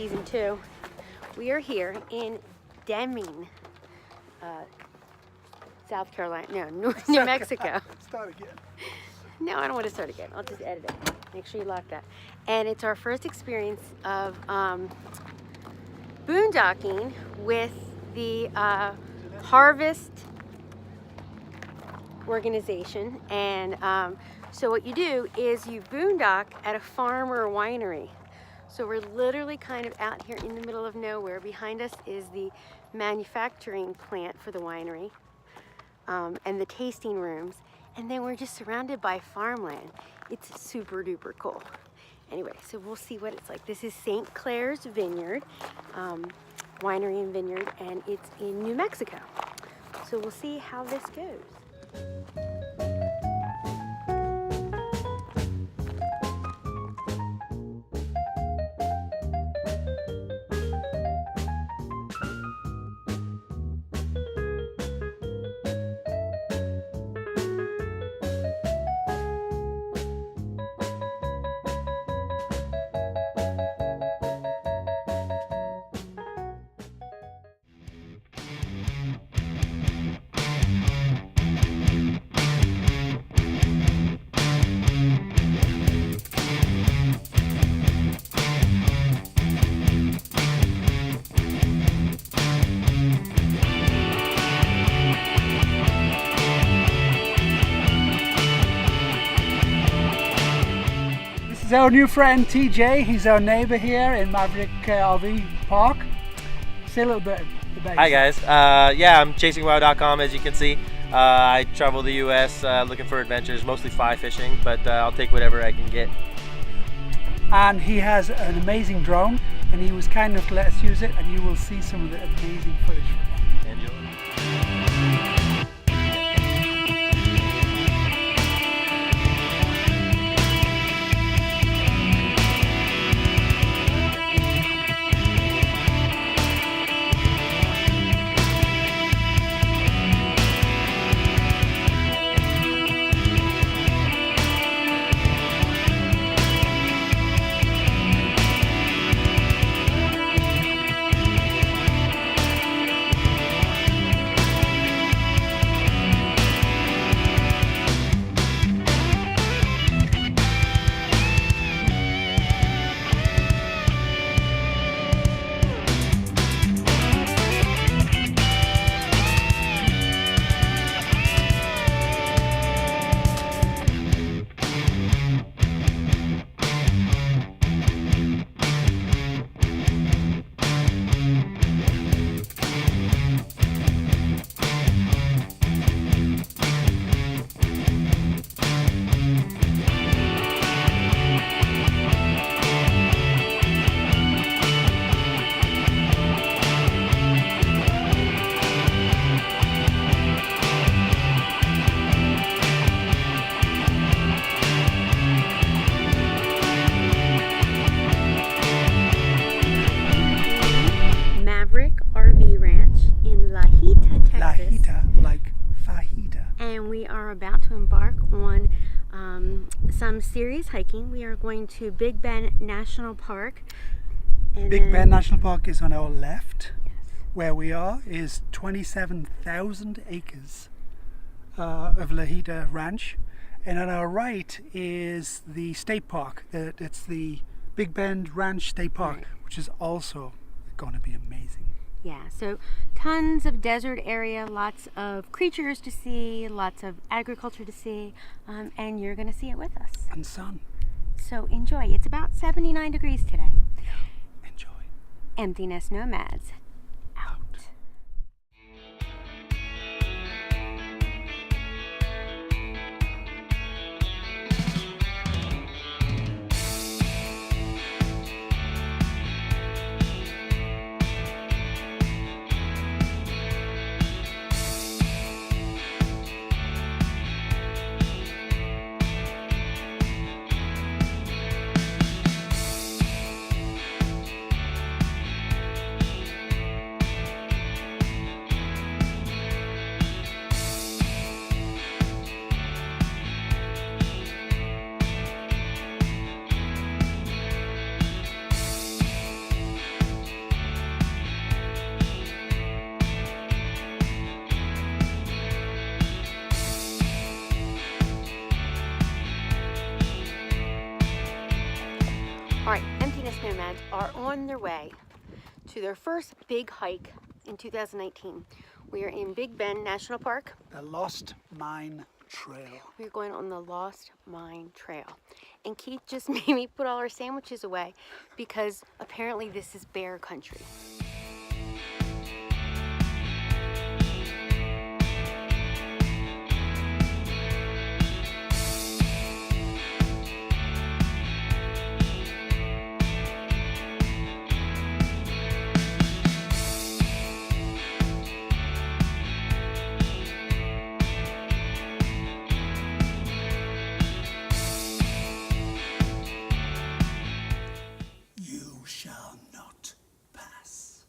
season 2. We are here in Deming, South Carolina, no, New Mexico. Start again. No, I don't want to start again. I'll just edit it. Make sure you lock that. And it's our first experience of boondocking with the Harvest organization. And so what you do is you boondock at a farm or a winery. So we're literally kind of out here in the middle of nowhere. Behind us is the manufacturing plant for the winery and the tasting rooms. And then we're just surrounded by farmland. It's super duper cool. Anyway, so we'll see what it's like. This is St. Clair's Vineyard, winery and vineyard, and it's in New Mexico. So we'll see how this goes. This is our new friend TJ. He's our neighbor here in Maverick RV Park. Say a little bit about Hi yourself. guys, yeah, I'm chasingwow.com, as you can see. I travel the US looking for adventures, mostly fly fishing, but I'll take whatever I can get. And he has an amazing drone, and he was kind enough to let us use it, and you will see some of the amazing footage from him. Enjoy. RV Ranch in Lajita, Texas. Lajita, like fajita. And we are about to embark on some serious hiking. We are going to Big Bend National Park. And Big Bend National Park is on our left. Yes. Where we are is 27,000 acres of Lajita Ranch. And on our right is the state park. It's the Big Bend Ranch State Park, Right. which is also going to be amazing. Yeah, so tons of desert area, lots of creatures to see, lots of agriculture to see, and you're going to see it with us. And sun. So enjoy. It's about 79 degrees today. Enjoy. Empty Nest Nomads out. All right, EmptyNest Nomads are on their way to their first big hike in 2019. We are in Big Bend National Park. The Lost Mine Trail. We're going on the Lost Mine Trail. And Keith just made me put all our sandwiches away because apparently this is bear country. You shall not pass.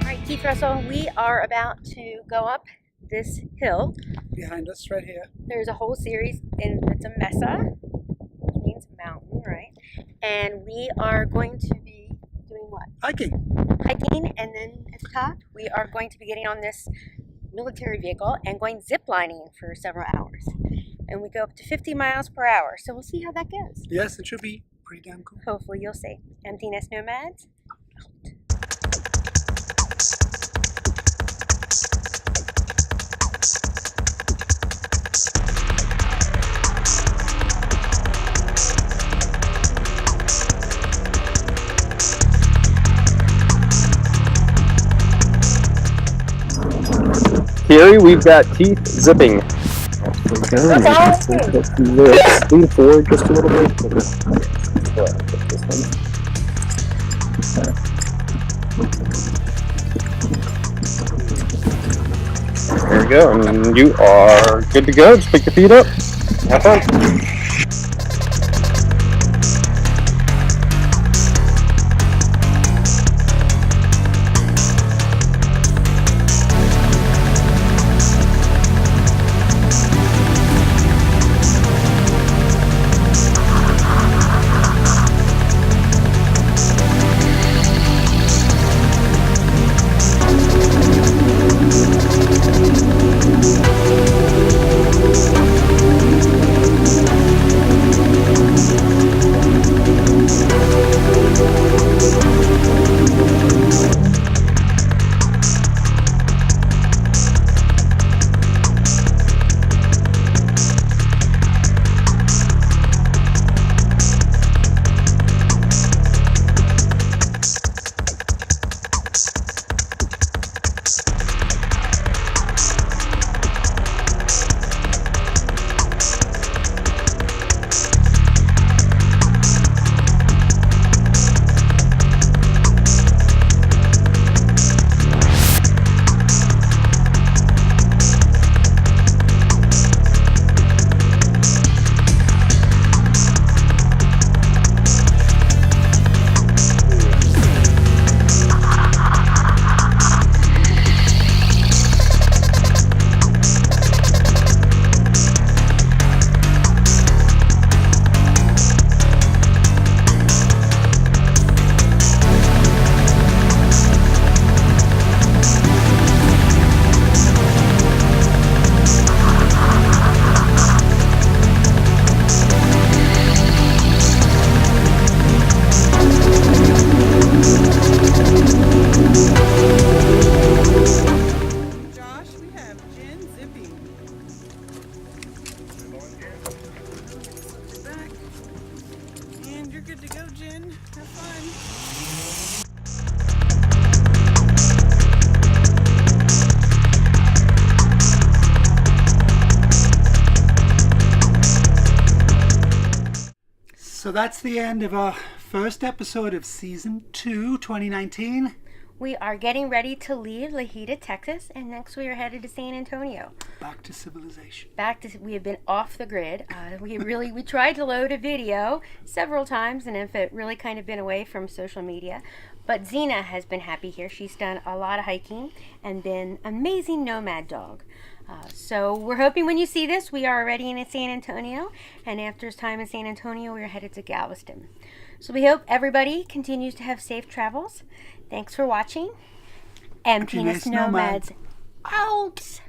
All right, Keith Russell, we are about to go up this hill. Behind us, right here. There's a whole series, and it's a mesa, which means mountain, right? And we are going to be doing what? Hiking. Hiking, and then at the top, we are going to be getting on this military vehicle and going ziplining for several hours. And we go up to 50 miles per hour, so we'll see how that goes. Yes, it should be pretty damn cool. Hopefully you'll see. Empty Nest Nomads, Here we've got teeth zipping. That's all I see. Lean forward just a little bit. There we go, and you are good to go. Just pick your feet up. Have fun. So that's the end of our first episode of Season 2, 2019. we are getting ready to leave Lajita, Texas, and next we are headed to San Antonio. Back to civilization. We have been off the grid. We tried to load a video several times and have really kind of been away from social media. But Xena has been happy here. She's done a lot of hiking and been an amazing nomad dog. So we're hoping when you see this, we are already in San Antonio, and after his time in San Antonio, we're headed to Galveston. So we hope everybody continues to have safe travels. Thanks for watching. Emptiness Nomads out.